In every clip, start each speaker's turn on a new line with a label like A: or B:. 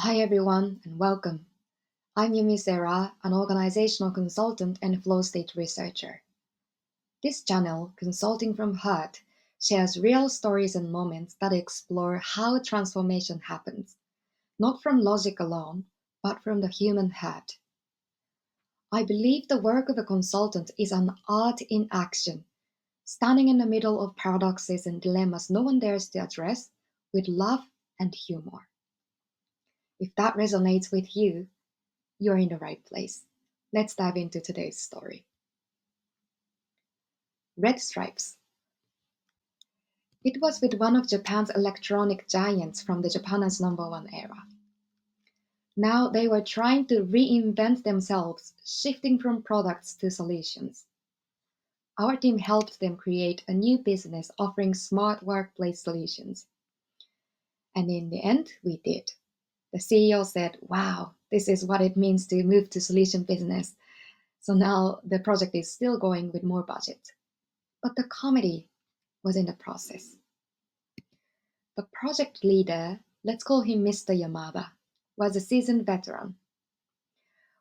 A: Hi everyone and welcome. I'm Yumi Sera, an organizational consultant and flow state researcher. This channel, Consulting from Heart, shares real stories and moments that explore how transformation happens, not from logic alone, but from the human heart. I believe the work of a consultant is an art in action, standing in the middle of paradoxes and dilemmas no one dares to address with love and humor. If that resonates with you, you're in the right place. Let's dive into today's story. Red Stripes. It was with one of Japan's electronic giants from the Japan's number one era. Now they were trying to reinvent themselves, shifting from products to solutions. Our team helped them create a new business offering smart workplace solutions. And in the end, we did. The CEO said, "Wow, this is what it means to move to solution business." So now the project is still going with more budget. But the comedy was in the process. The project leader, let's call him Mr. Yamada, was a seasoned veteran.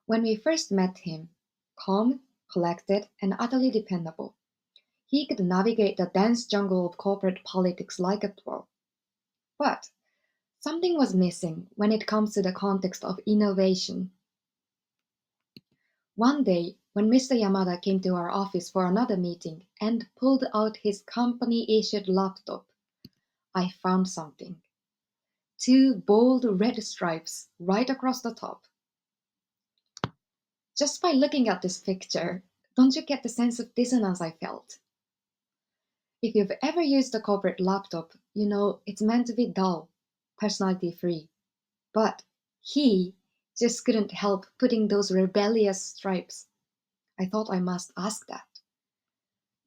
A: When we first met him, calm, collected, and utterly dependable, he could navigate the dense jungle of corporate politics like a pro. But something was missing when it comes to the context of innovation. One day, when Mr. Yamada came to our office for another meeting and pulled out his company-issued laptop, I found something. Two bold red stripes right across the top. Just by looking at this picture, don't you get the sense of dissonance I felt? If you've ever used a corporate laptop, you know it's meant to be dull, personality-free. But he just couldn't help putting those rebellious stripes. I thought I must ask that.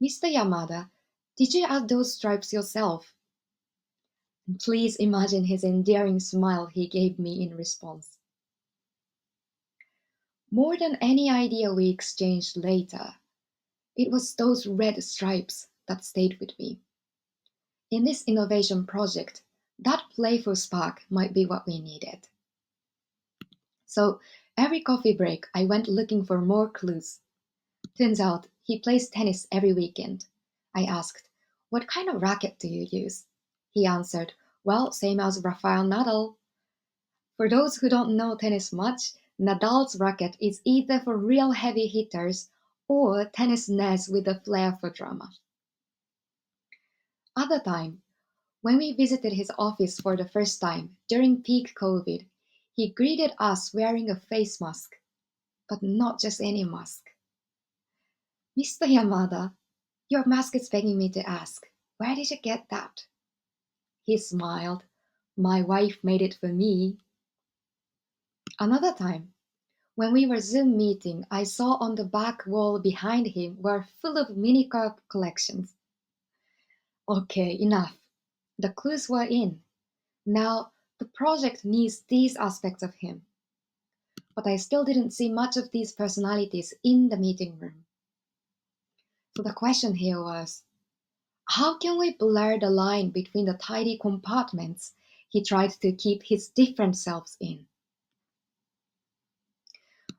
A: Mr. Yamada, did you add those stripes yourself? And please imagine his endearing smile he gave me in response. More than any idea we exchanged later, it was those red stripes that stayed with me. In this innovation project, that playful spark might be what we needed. So every coffee break, I went looking for more clues. Turns out he plays tennis every weekend. I asked, "What kind of racket do you use?" He answered, "Well, same as Rafael Nadal." For those who don't know tennis much, Nadal's racket is either for real heavy hitters or tennis nerds with a flair for drama. Other time, when we visited his office for the first time during peak COVID, he greeted us wearing a face mask, but not just any mask. "Mr. Yamada, your mask is begging me to ask, where did you get that?" He smiled. "My wife made it for me." Another time, when we were Zoom meeting, I saw on the back wall behind him were full of mini cup collections. Okay, enough. The clues were in. Now, the project needs these aspects of him. But I still didn't see much of these personalities in the meeting room. So the question here was, how can we blur the line between the tidy compartments he tried to keep his different selves in?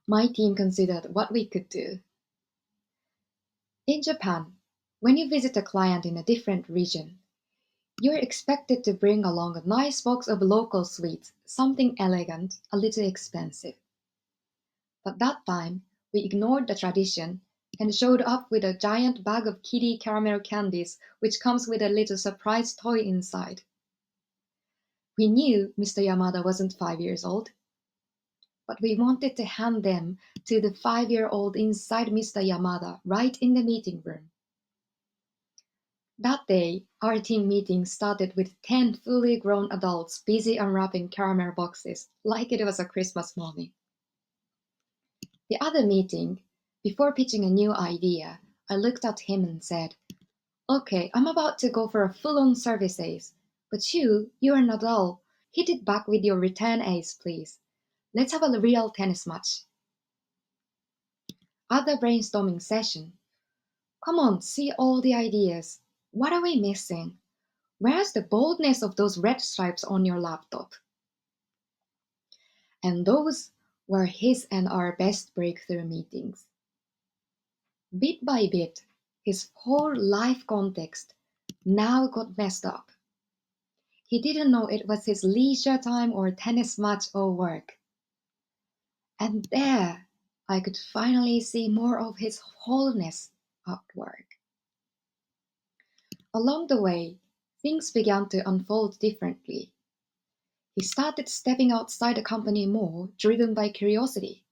A: My team considered what we could do. In Japan, when you visit a client in a different region, you're expected to bring along a nice box of local sweets, something elegant, a little expensive. But that time, we ignored the tradition and showed up with a giant bag of kiddie caramel candies, which comes with a little surprise toy inside. We knew Mr. Yamada wasn't 5 years old, but we wanted to hand them to the 5-year-old inside Mr. Yamada right in the meeting room. That day, our team meeting started with 10 fully grown adults busy unwrapping caramel boxes like it was a Christmas morning. The other meeting, before pitching a new idea, I looked at him and said, "Okay, I'm about to go for a full-on service ace, but you're an adult. Hit it back with your return ace, please. Let's have a real tennis match." Other brainstorming session. "Come on, see all the ideas. What are we missing? Where's the boldness of those red stripes on your laptop?" And those were his and our best breakthrough meetings. Bit by bit, his whole life context now got messed up. He didn't know it was his leisure time or tennis match or work. And there, I could finally see more of his wholeness at work. Along the way, things began to unfold differently. He started stepping outside the company more, driven by curiosity,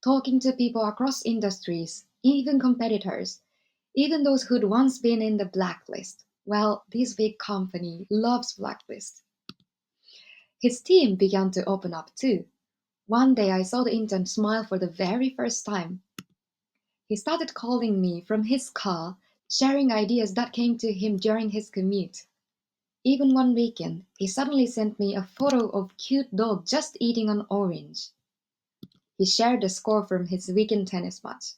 A: talking to people across industries, even competitors, even those who'd once been in the blacklist. Well, this big company loves blacklists. His team began to open up too. One day I saw the intern smile for the very first time. He started calling me from his car, sharing ideas that came to him during his commute. Even one weekend, he suddenly sent me a photo of cute dog just eating an orange. He shared the score from his weekend tennis match.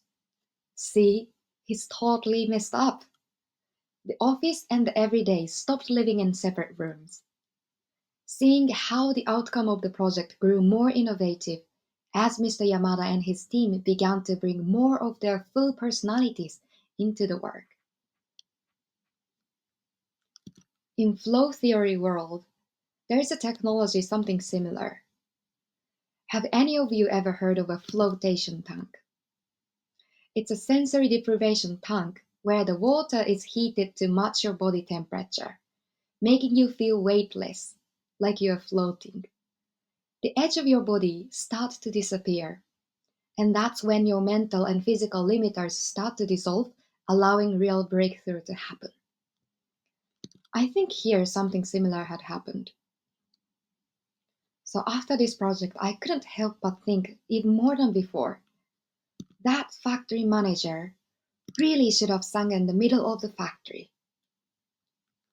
A: See, he's totally messed up. The office and the everyday stopped living in separate rooms. Seeing how the outcome of the project grew more innovative as Mr. Yamada and his team began to bring more of their full personalities into the work. In flow theory world, there is a technology something similar. Have any of you ever heard of a flotation tank? It's a sensory deprivation tank where the water is heated to match your body temperature, making you feel weightless, like you are floating. The edge of your body starts to disappear, and that's when your mental and physical limiters start to dissolve, allowing real breakthrough to happen. I think here something similar had happened. So after this project, I couldn't help but think even more than before. That factory manager really should have sung in the middle of the factory.